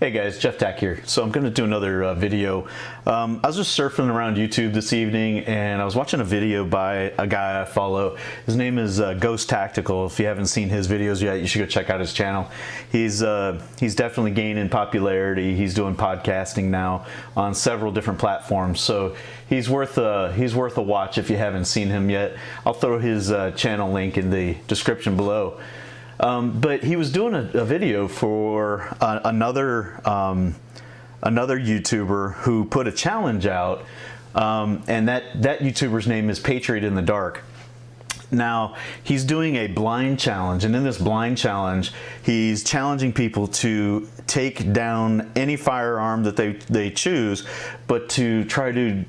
Hey guys, Jeff Tack here. So I'm going to do another video. I was just surfing around YouTube this evening and I was watching a video by a guy I follow. His name is Ghost Tactical. If you haven't seen his videos yet, you should go check out his channel. He's definitely gaining popularity. He's doing podcasting now on several different platforms. So he's worth a watch if you haven't seen him yet. I'll throw his channel link in the description below. But he was doing a video for another YouTuber who put a challenge out, and that YouTuber's name is Patriot in the Dark. Now, he's doing a blind challenge, and in this blind challenge, he's challenging people to take down any firearm that they choose, but to try to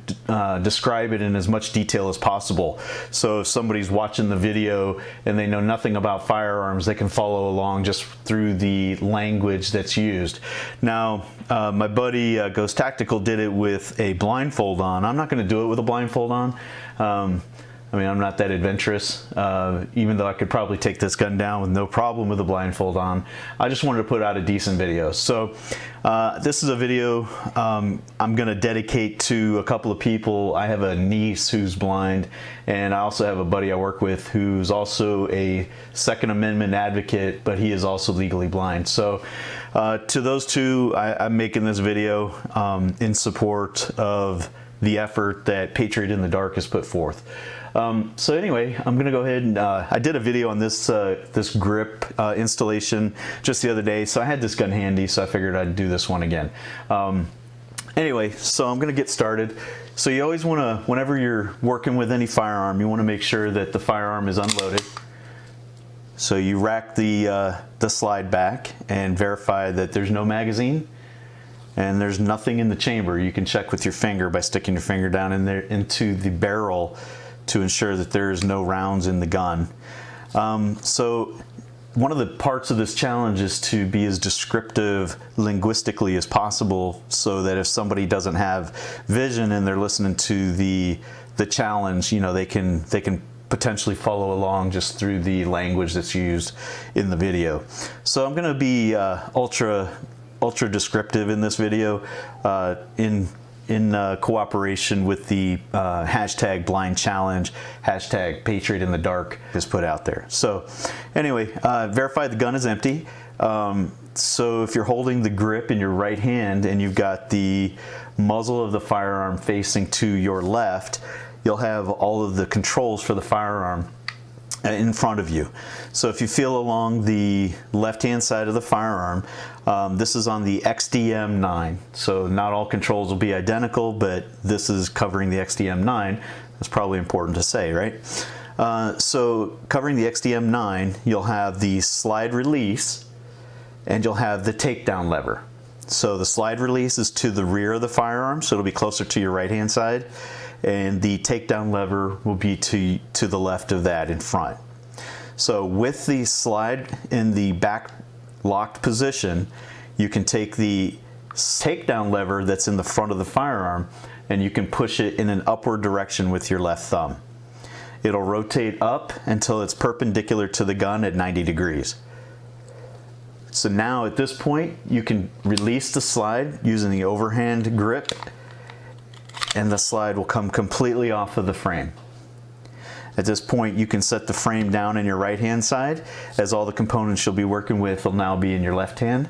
describe it in as much detail as possible. So if somebody's watching the video and they know nothing about firearms, they can follow along just through the language that's used. Now, my buddy Ghost Tactical did it with a blindfold on. I'm not going to do it with a blindfold on. I mean, I'm not that adventurous, even though I could probably take this gun down with no problem with a blindfold on. I just wanted to put out a decent video. So this is a video I'm going to dedicate to a couple of people. I have a niece who's blind, and I also have a buddy I work with who's also a Second Amendment advocate, but he is also legally blind. So to those two, I'm making this video in support of the effort that Patriot in the Dark has put forth. So anyway, I'm gonna go ahead and I did a video on this this grip installation just the other day, so I had this gun handy, so I figured I'd do this one again. Anyway, so I'm gonna get started. So you always want to, whenever you're working with any firearm, you want to make sure that the firearm is unloaded. So you rack the slide back and verify that there's no magazine and there's nothing in the chamber. You can check with your finger by sticking your finger down in there into the barrel to ensure that there's no rounds in the gun. So one of the parts of this challenge is to be as descriptive linguistically as possible, so that if somebody doesn't have vision and they're listening to the challenge, you know, they can potentially follow along just through the language that's used in the video. So I'm going to be ultra descriptive in this video, in cooperation with the hashtag blind challenge, hashtag Patriot in the Dark is put out there. So anyway, verify the gun is empty. So if you're holding the grip in your right hand and you've got the muzzle of the firearm facing to your left, you'll have all of the controls for the firearm in front of you. So if you feel along the left-hand side of the firearm, this is on the XDM9. So not all controls will be identical, but this is covering the XDM9. That's probably important to say, right? So covering the XDM9, you'll have the slide release and you'll have the takedown lever. So the slide release is to the rear of the firearm, so it'll be closer to your right-hand side, and the takedown lever will be to the left of that in front. So with the slide in the back locked position, you can take the takedown lever that's in the front of the firearm and you can push it in an upward direction with your left thumb. It'll rotate up until it's perpendicular to the gun at 90 degrees. So now at this point, you can release the slide using the overhand grip, and the slide will come completely off of the frame. At this point, you can set the frame down in your right-hand side, as all the components you'll be working with will now be in your left hand.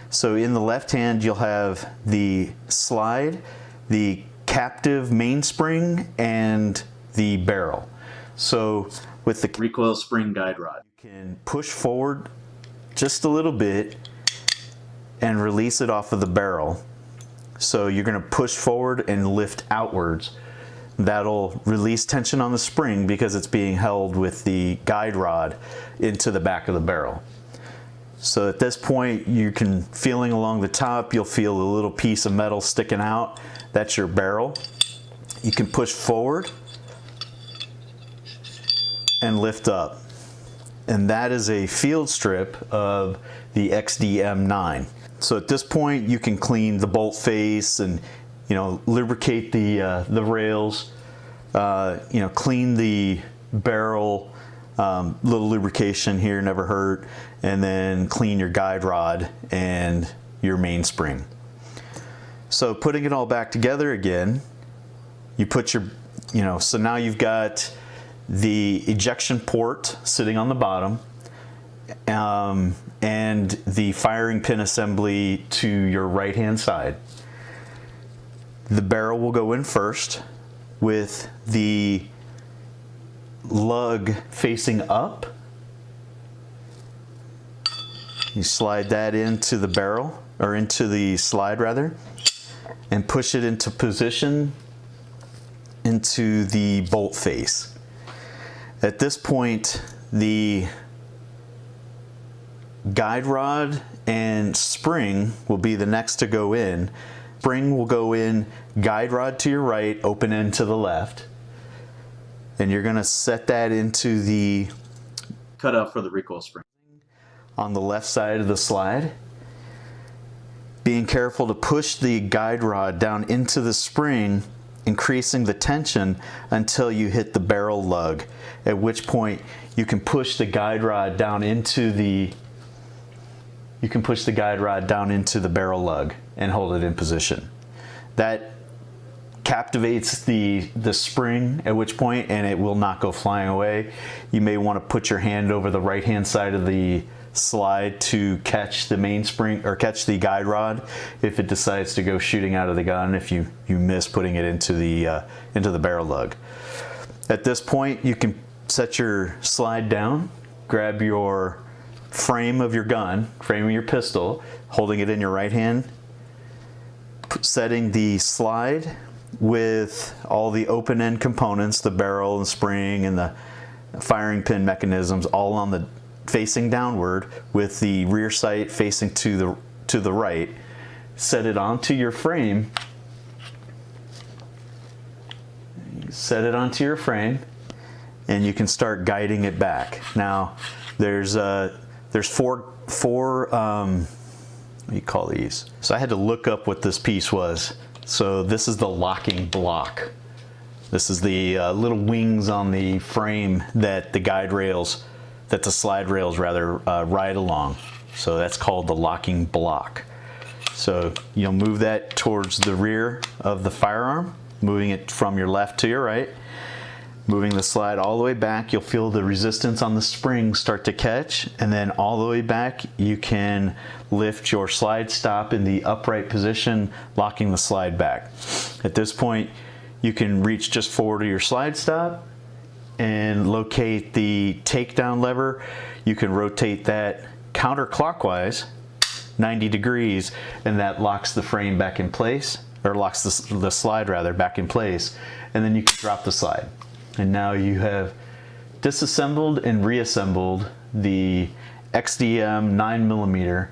So in the left hand, you'll have the slide, the captive mainspring, and the barrel. So with the recoil spring guide rod, you can push forward just a little bit and release it off of the barrel. So you're going to push forward and lift outwards. That'll release tension on the spring because it's being held with the guide rod into the back of the barrel. So at this point, you can, feeling along the top, you'll feel a little piece of metal sticking out. That's your barrel. You can push forward and lift up. And that is a field strip of the XDM9. So at this point, you can clean the bolt face and you know, lubricate the rails, you know, clean the barrel, little lubrication here never hurt, and then clean your guide rod and your mainspring. So putting it all back together again, you put your, you know, so now you've got the ejection port sitting on the bottom, and the firing pin assembly to your right hand side. The barrel will go in first with the lug facing up. You slide that into the barrel, or into the slide rather, and push it into position into the bolt face. At this point, the guide rod and spring will be the next to go in. Spring will go in, guide rod to your right, open end to the left. And you're gonna set that into the cutout for the recoil spring on the left side of the slide. Being careful to push the guide rod down into the spring, increasing the tension until you hit the barrel lug, at which point you can push the guide rod down into the barrel lug and hold it in position. That captivates the spring, at which point, and it will not go flying away. You may want to put your hand over the right hand side of the slide to catch the mainspring, or catch the guide rod if it decides to go shooting out of the gun, if you miss putting it into the barrel lug. At this point, you can set your slide down, grab your frame of your gun, frame of your pistol, holding it in your right hand, setting the slide with all the open end components, the barrel and spring and the firing pin mechanisms, all on the facing downward, with the rear sight facing to the right. Set it onto your frame. Set it onto your frame, and you can start guiding it back. Now, there's four what do you call these? So I had to look up what this piece was. So this is the locking block. This is the little wings on the frame that the slide rails rather ride along. So that's called the locking block. So you'll move that towards the rear of the firearm, moving it from your left to your right. Moving the slide all the way back, you'll feel the resistance on the spring start to catch, and then all the way back you can lift your slide stop in the upright position, locking the slide back. At this point, you can reach just forward of your slide stop and locate the takedown lever. You can rotate that counterclockwise 90 degrees, and that locks the frame back in place, or locks the slide rather back in place, and then you can drop the slide. And now you have disassembled and reassembled the XDM 9mm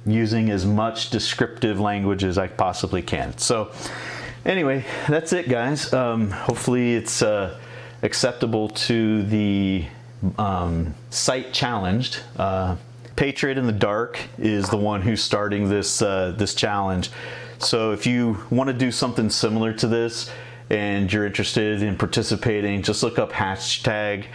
using as much descriptive language as I possibly can. So anyway, that's it, guys. Hopefully it's acceptable to the sight challenged. Patriot in the Dark is the one who's starting this this challenge. So if you want to do something similar to this and you're interested in participating, just look up hashtag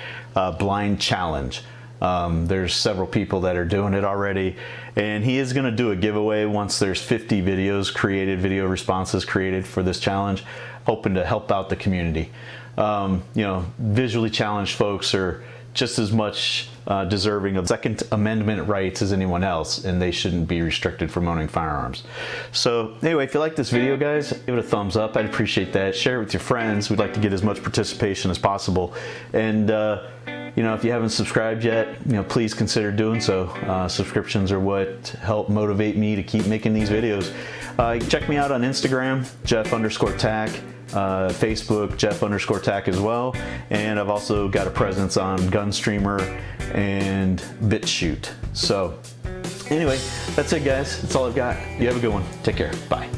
blind challenge. There's several people that are doing it already, and he is going to do a giveaway once there's 50 videos created, video responses created for this challenge, hoping to help out the community. You know, visually challenged folks are just as much deserving of Second Amendment rights as anyone else, and they shouldn't be restricted from owning firearms. So anyway, if you like this video, guys, give it a thumbs up. I'd appreciate that. Share it with your friends. We'd like to get as much participation as possible. And you know, if you haven't subscribed yet, you know, please consider doing so. Subscriptions are what help motivate me to keep making these videos. Check me out on Instagram, Jeff_Tack. Facebook, Jeff_Tack as well, and I've also got a presence on Gunstreamer and BitChute. So anyway, that's it, guys. That's all I've got. You have a good one. Take care. Bye.